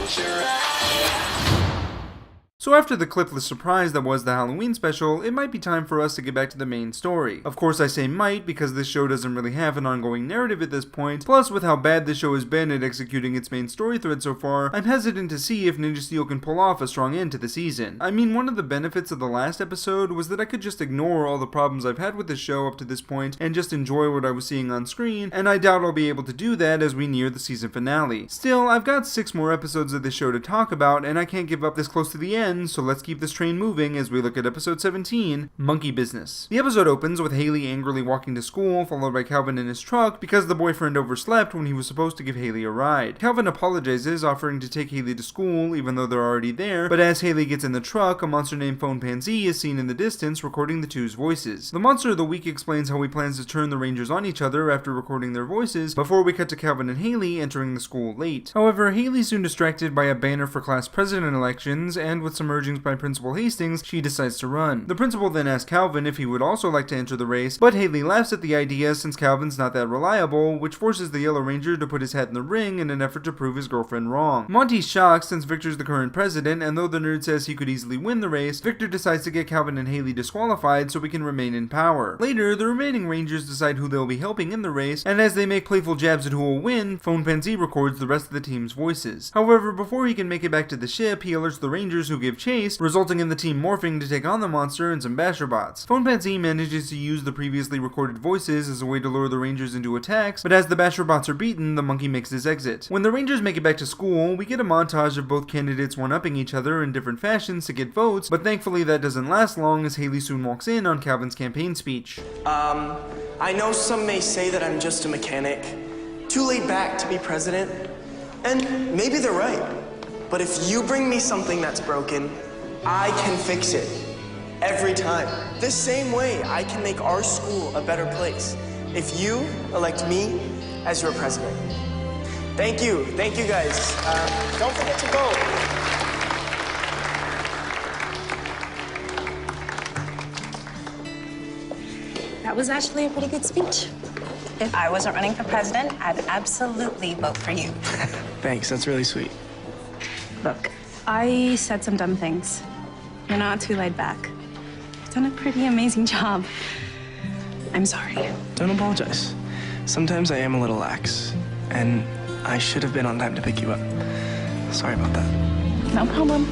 close your eyes. So after the clipless surprise that was the Halloween special, it might be time for us to get back to the main story. Of course I say might because this show doesn't really have an ongoing narrative at this point, plus with how bad this show has been at executing its main story thread so far, I'm hesitant to see if Ninja Steel can pull off a strong end to the season. I mean, one of the benefits of the last episode was that I could just ignore all the problems I've had with the show up to this point and just enjoy what I was seeing on screen, and I doubt I'll be able to do that as we near the season finale. Still, I've got 6 more episodes of this show to talk about, and I can't give up this close to the end, so let's keep this train moving as we look at episode 17, Monkey Business. The episode opens with Haley angrily walking to school, followed by Calvin in his truck because the boyfriend overslept when he was supposed to give Haley a ride. Calvin apologizes, offering to take Haley to school even though they're already there, but as Haley gets in the truck, a monster named Phone Pansy is seen in the distance recording the two's voices. The monster of the week explains how he plans to turn the Rangers on each other after recording their voices before we cut to Calvin and Haley entering the school late. However, Haley's soon distracted by a banner for class president elections, and with some urgings by Principal Hastings, she decides to run. The principal then asks Calvin if he would also like to enter the race, but Haley laughs at the idea since Calvin's not that reliable, which forces the Yellow Ranger to put his hat in the ring in an effort to prove his girlfriend wrong. Monty's shocked since Victor's the current president, and though the nerd says he could easily win the race, Victor decides to get Calvin and Haley disqualified so we can remain in power. Later, the remaining Rangers decide who they'll be helping in the race, and as they make playful jabs at who will win, Phone Pansy records the rest of the team's voices. However, before he can make it back to the ship, he alerts the Rangers who give chase, resulting in the team morphing to take on the monster and some basher bots. Phone Pansy manages to use the previously recorded voices as a way to lure the Rangers into attacks, but as the basher bots are beaten, the monkey makes his exit. When the Rangers make it back to school, we get a montage of both candidates one-upping each other in different fashions to get votes, but thankfully that doesn't last long as Haley soon walks in on Calvin's campaign speech. I know some may say that I'm just a mechanic, too laid back to be president, and maybe they're right. But if you bring me something that's broken, I can fix it. Every time. The same way I can make our school a better place if you elect me as your president. Thank you guys. Don't forget to vote. That was actually a pretty good speech. If I wasn't running for president, I'd absolutely vote for you. Thanks, that's really sweet. Look, I said some dumb things. You're not too laid back. You've done a pretty amazing job. I'm sorry. Don't apologize. Sometimes I am a little lax, and I should have been on time to pick you up. Sorry about that. No problem.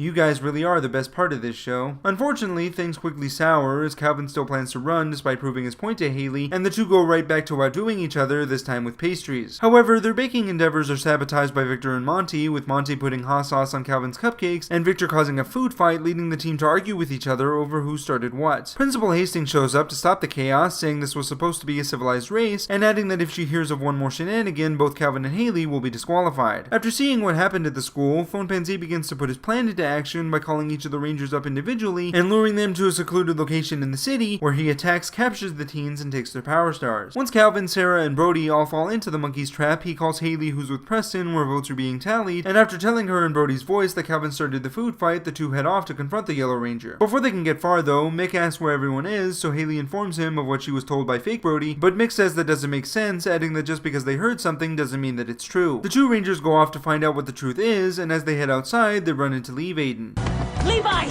You guys really are the best part of this show. Unfortunately, things quickly sour as Calvin still plans to run despite proving his point to Haley, and the two go right back to outdoing each other, this time with pastries. However, their baking endeavors are sabotaged by Victor and Monty, with Monty putting hot sauce on Calvin's cupcakes, and Victor causing a food fight, leading the team to argue with each other over who started what. Principal Hastings shows up to stop the chaos, saying this was supposed to be a civilized race, and adding that if she hears of one more shenanigan, both Calvin and Haley will be disqualified. After seeing what happened at the school, Phone Pansy begins to put his plan into action by calling each of the Rangers up individually and luring them to a secluded location in the city where he attacks, captures the teens, and takes their power stars. Once Calvin, Sarah, and Brody all fall into the monkey's trap, he calls Haley, who's with Preston, where votes are being tallied, and after telling her in Brody's voice that Calvin started the food fight, the two head off to confront the Yellow Ranger. Before they can get far though, Mick asks where everyone is, so Haley informs him of what she was told by fake Brody, but Mick says that doesn't make sense, adding that just because they heard something doesn't mean that it's true. The two Rangers go off to find out what the truth is, and as they head outside, they run into Leave Aiden. Levi!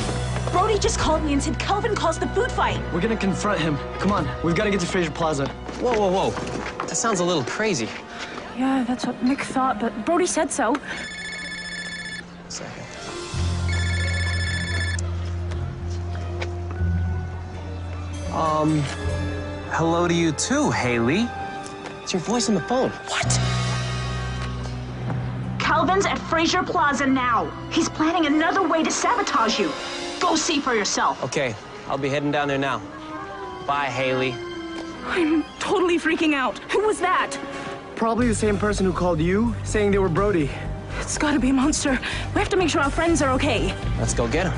Brody just called me and said Calvin caused the food fight. We're gonna confront him. Come on, we've got to get to Fraser Plaza. Whoa. That sounds a little crazy. Yeah, that's what Mick thought, but Brody said so. Second. Hello to you too, Haley. It's your voice on the phone. What? Calvin's at Fraser Plaza now. He's planning another way to sabotage you. Go see for yourself. Okay, I'll be heading down there now. Bye, Haley. I'm totally freaking out. Who was that? Probably the same person who called you, saying they were Brody. It's gotta be a monster. We have to make sure our friends are okay. Let's go get him.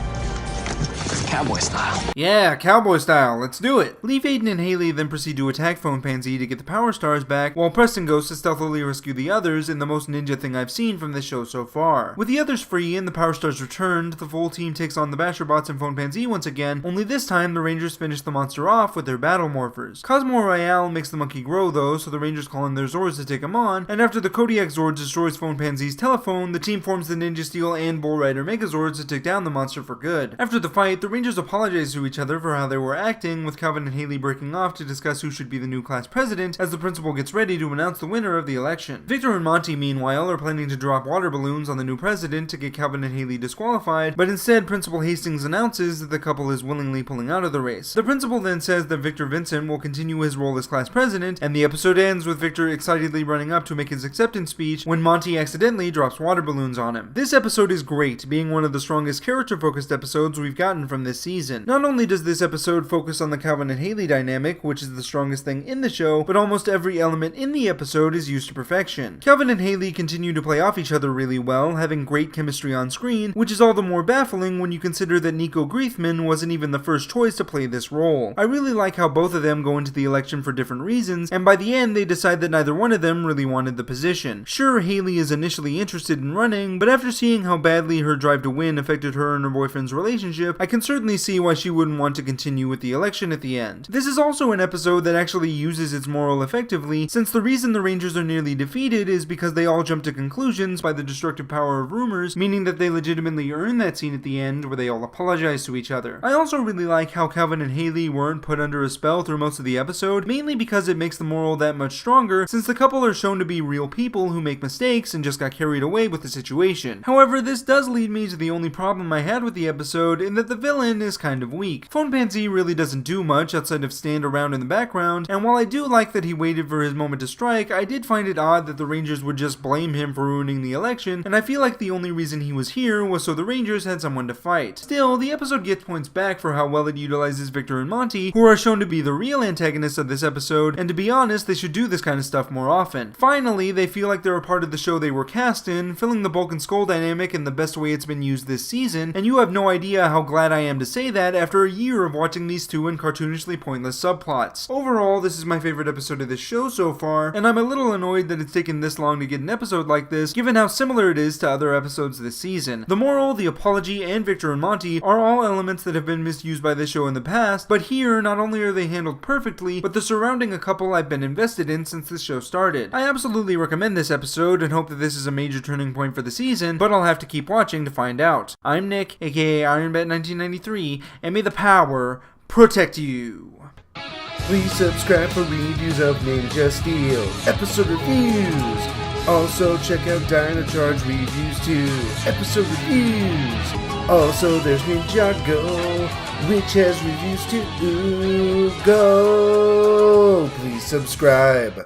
Cowboy style. Yeah, cowboy style, let's do it! Leaf, Aiden, and Haley then proceed to attack Phone Pansy to get the Power Stars back, while Preston goes to stealthily rescue the others in the most ninja thing I've seen from this show so far. With the others free and the Power Stars returned, the full team takes on the Basher Bots and Phone Pansy once again, only this time the Rangers finish the monster off with their battle morphers. Cosmo Royale makes the monkey grow though, so the Rangers call in their Zords to take him on, and after the Kodiak Zord destroys Phone Pansy's telephone, the team forms the Ninja Steel and Bull Rider Megazords to take down the monster for good. After the fight, the Rangers apologize to each other for how they were acting, with Calvin and Haley breaking off to discuss who should be the new class president as the principal gets ready to announce the winner of the election. Victor and Monty, meanwhile, are planning to drop water balloons on the new president to get Calvin and Haley disqualified, but instead Principal Hastings announces that the couple is willingly pulling out of the race. The principal then says that Victor Vincent will continue his role as class president, and the episode ends with Victor excitedly running up to make his acceptance speech when Monty accidentally drops water balloons on him. This episode is great, being one of the strongest character-focused episodes we've gotten from this season. Not only does this episode focus on the Calvin and Haley dynamic, which is the strongest thing in the show, but almost every element in the episode is used to perfection. Calvin and Haley continue to play off each other really well, having great chemistry on screen, which is all the more baffling when you consider that Nico Griefman wasn't even the first choice to play this role. I really like how both of them go into the election for different reasons, and by the end they decide that neither one of them really wanted the position. Sure, Haley is initially interested in running, but after seeing how badly her drive to win affected her and her boyfriend's relationship, I can certainly see why she wouldn't want to continue with the election at the end. This is also an episode that actually uses its moral effectively, since the reason the Rangers are nearly defeated is because they all jump to conclusions by the destructive power of rumors, meaning that they legitimately earn that scene at the end where they all apologize to each other. I also really like how Calvin and Haley weren't put under a spell through most of the episode, mainly because it makes the moral that much stronger, since the couple are shown to be real people who make mistakes and just got carried away with the situation. However, this does lead me to the only problem I had with the episode, in that the villain is kind of weak. Phone Pansy really doesn't do much outside of stand around in the background, and while I do like that he waited for his moment to strike, I did find it odd that the Rangers would just blame him for ruining the election, and I feel like the only reason he was here was so the Rangers had someone to fight. Still, the episode gets points back for how well it utilizes Victor and Monty, who are shown to be the real antagonists of this episode, and to be honest, they should do this kind of stuff more often. Finally, they feel like they're a part of the show they were cast in, filling the Bulk and Skull dynamic in the best way it's been used this season, and you have no idea how glad I am to say that after a year of watching these two in cartoonishly pointless subplots. Overall, this is my favorite episode of this show so far, and I'm a little annoyed that it's taken this long to get an episode like this, given how similar it is to other episodes this season. The moral, the apology, and Victor and Monty are all elements that have been misused by this show in the past, but here, not only are they handled perfectly, but they're surrounding a couple I've been invested in since the show started. I absolutely recommend this episode and hope that this is a major turning point for the season, but I'll have to keep watching to find out. I'm Nick, aka IronBat1993, and may the power protect you. Please subscribe for reviews of Ninja Steel, episode reviews. Also check out Dino Charge reviews too, episode reviews. Also there's Ninjago, which has reviews too. Go! Please subscribe.